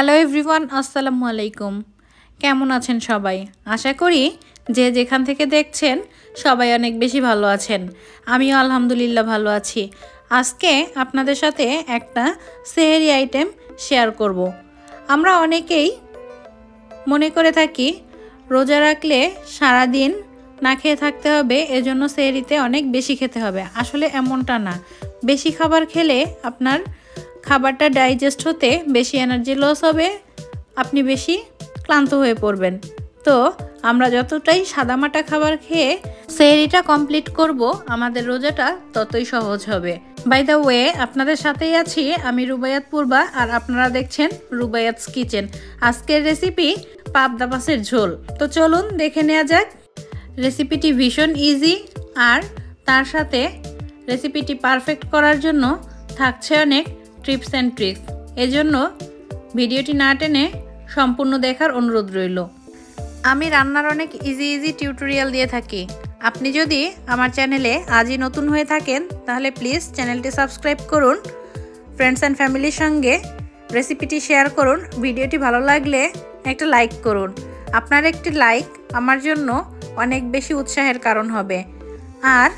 Hello everyone, আসসালামু আলাইকুম। কেমন আছেন সবাই? আশা করি যে যেখান থেকে দেখছেন সবাই অনেক বেশি ভালো আছেন। আমিও আলহামদুলিল্লাহ ভালো আছি। আজকে আপনাদের সাথে একটা সেহরি আইটেম শেয়ার করব। আমরা অনেকেই মনে করে থাকি রোজা রাখলে সারাদিন না খেয়ে থাকতে হবে, এজন্য সেহরিতে অনেক বেশি খেতে হবে। আসলে এমনটা না। বেশি খাবার খেলে আপনার খাবারটা ডাইজেস্ট হতে বেশি এনার্জি লস হবে, আপনি বেশি ক্লান্ত হয়ে পড়বেন। তো আমরা যতটাই সাদামাটা খাবার খেয়ে সেহরিটা কমপ্লিট করব, আমাদের রোজাটা ততই সহজ হবে। বাই দ্য ওয়ে, আপনাদের সাথেই আছি আমি রুবাইয়াত পূর্বা, আর আপনারা দেখছেন রুবাইয়াতস কিচেন। আজকের রেসিপি পাবদা মাছের ঝোল। তো চলুন দেখে নেওয়া যাক। রেসিপিটি ভীষণ ইজি, আর তার সাথে রেসিপিটি পারফেক্ট করার জন্য থাকছে অনেক টিপস অ্যান্ড ট্রিক্স। এজন্য ভিডিওটি না টেনে সম্পূর্ণ দেখার অনুরোধ রইল। আমি রান্নার অনেক ইজি টিউটোরিয়াল দিয়ে থাকি। আপনি যদি আমার চ্যানেলে আজই নতুন হয়ে থাকেন তাহলে প্লিজ চ্যানেলটি সাবস্ক্রাইব করুন, ফ্রেন্ডস অ্যান্ড ফ্যামিলির সঙ্গে রেসিপিটি শেয়ার করুন। ভিডিওটি ভালো লাগলে একটা লাইক করুন। আপনার একটি লাইক আমার জন্য অনেক বেশি উৎসাহের কারণ হবে। আর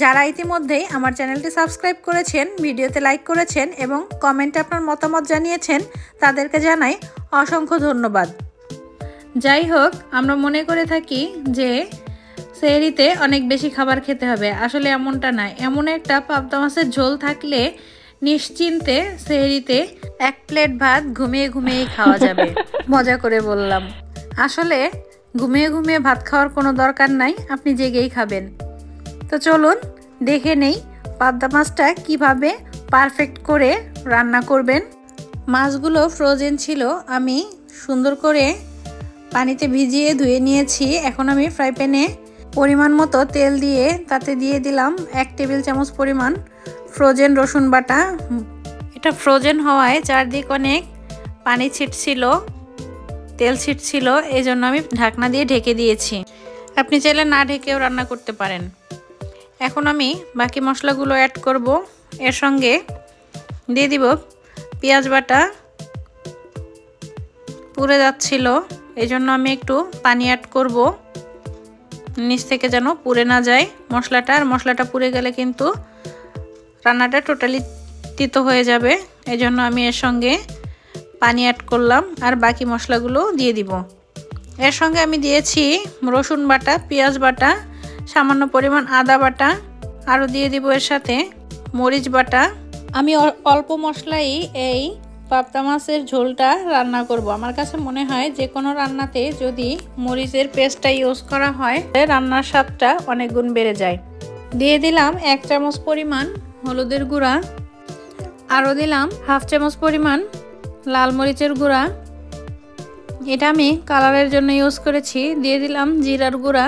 যারা ইতিমধ্যেই আমার চ্যানেলটি সাবস্ক্রাইব করেছেন, ভিডিওতে লাইক করেছেন এবং কমেন্টে আপনার মতামত জানিয়েছেন, তাদেরকে জানাই অসংখ্য ধন্যবাদ। যাই হোক, আমরা মনে করে থাকি যে সেহরিতে অনেক বেশি খাবার খেতে হবে। আসলে এমনটা না। এমন একটা পাবদা মাছের ঝোল থাকলে নিশ্চিন্তে সেহরিতে এক প্লেট ভাত ঘুমিয়ে ঘুমিয়েই খাওয়া যাবে। মজা করে বললাম। আসলে ঘুমিয়ে ঘুমিয়ে ভাত খাওয়ার কোনো দরকার নাই, আপনি জেগেই খাবেন। তো চলুন দেখে নেই পাবদা মাছটা কিভাবে পারফেক্ট করে রান্না করবেন। মাছগুলো ফ্রোজেন ছিল, আমি সুন্দর করে পানিতে ভিজিয়ে ধুয়ে নিয়েছি। এখন আমি ফ্রাই প্যানে পরিমাণ মতো তেল দিয়ে তাতে দিয়ে দিলাম 1 টেবিল চামচ পরিমাণ ফ্রোজেন রসুন বাটা। এটা ফ্রোজেন হওয়ায় চারদিক অনেক পানি ছিটছিল, তেল ছিটছিল, এই জন্য আমি ঢাকনা দিয়ে ঢেকে দিয়েছি। আপনি চাইলে না ঢেকেও রান্না করতে পারেন। এখন আমি বাকি মশলাগুলো অ্যাড করব। এর সঙ্গে দিয়ে দিব পেঁয়াজ বাটা। পুড়ে যাচ্ছিল, এই জন্য আমি একটু পানি অ্যাড করব, নিচ থেকে যেন পুড়ে না যায় মশলাটা। আর মশলাটা পুড়ে গেলে কিন্তু রান্নাটা টোটালি তিতো হয়ে যাবে। এই জন্য আমি এর সঙ্গে পানি অ্যাড করলাম, আর বাকি মশলাগুলো দিয়ে দিব। এর সঙ্গে আমি দিয়েছি রসুন বাটা, পেঁয়াজ বাটা, সামান্য পরিমাণ আদা বাটা, আরও দিয়ে দিব এর সাথে মরিচ বাটা। আমি অল্প মশলাই এই পাবদা মাছের ঝোলটা রান্না করব। আমার কাছে মনে হয় যে কোনো রান্নাতে যদি মরিচের পেস্টটা ইউজ করা হয় রান্নার স্বাদটা অনেক গুণ বেড়ে যায়। দিয়ে দিলাম 1 চামচ পরিমাণ হলুদের গুঁড়া, আরও দিলাম 1/2 চামচ পরিমাণ লাল মরিচের গুঁড়া, এটা আমি কালারের জন্য ইউজ করেছি। দিয়ে দিলাম জিরার গুঁড়া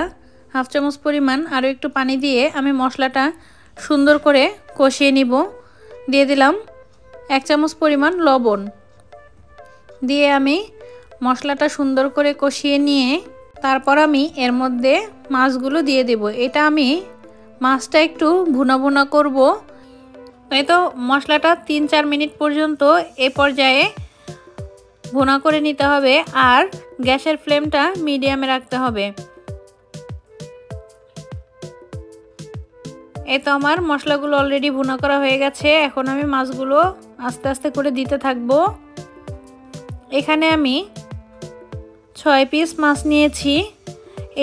1/2 চামচ পরিমাণ। আরও একটু পানি দিয়ে আমি মশলাটা সুন্দর করে কষিয়ে নিব। দিয়ে দিলাম 1 চামচ পরিমাণ লবণ। দিয়ে আমি মশলাটা সুন্দর করে কষিয়ে নিয়ে তারপর আমি এর মধ্যে মাছগুলো দিয়ে দেব। এটা আমি মাছটা একটু ভুনা ভুনা করব। এই তো মশলাটা 3-4 মিনিট পর্যন্ত এ পর্যায়ে ভুনা করে নিতে হবে, আর গ্যাসের ফ্লেমটা মিডিয়ামে রাখতে হবে। এই তো আমার মশলাগুলো অলরেডি ভুনা করা হয়ে গেছে। এখন আমি মাছগুলো আস্তে আস্তে করে দিতে থাকবো। এখানে আমি 6 পিস মাছ নিয়েছি।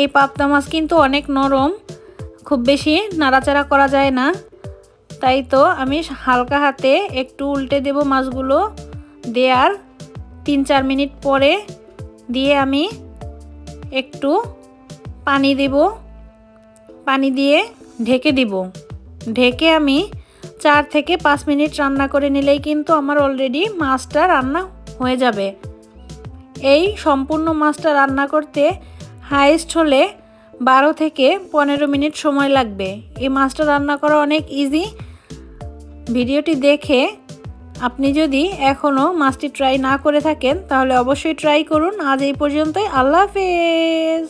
এই পাবদা মাছ কিন্তু অনেক নরম, খুব বেশি নাড়াচাড়া করা যায় না। তাই তো আমি হালকা হাতে একটু উল্টে দেব মাছগুলো। দেওয়ার 3-4 মিনিট পরে দিয়ে আমি একটু পানি দেব। পানি দিয়ে ঢেকে দিব। ঢেকে আমি 4 থেকে 5 মিনিট রান্না করে নিলেই কিন্তু আমার অলরেডি মাছটা রান্না হয়ে যাবে। এই সম্পূর্ণ মাছটা রান্না করতে হাইয়েস্ট হলে 12 থেকে 15 মিনিট সময় লাগবে। এই মাছটা রান্না করা অনেক ইজি। ভিডিওটি দেখে আপনি যদি এখনও মাছটি ট্রাই না করে থাকেন তাহলে অবশ্যই ট্রাই করুন। আজ এই পর্যন্তই। আল্লাহ হাফেজ।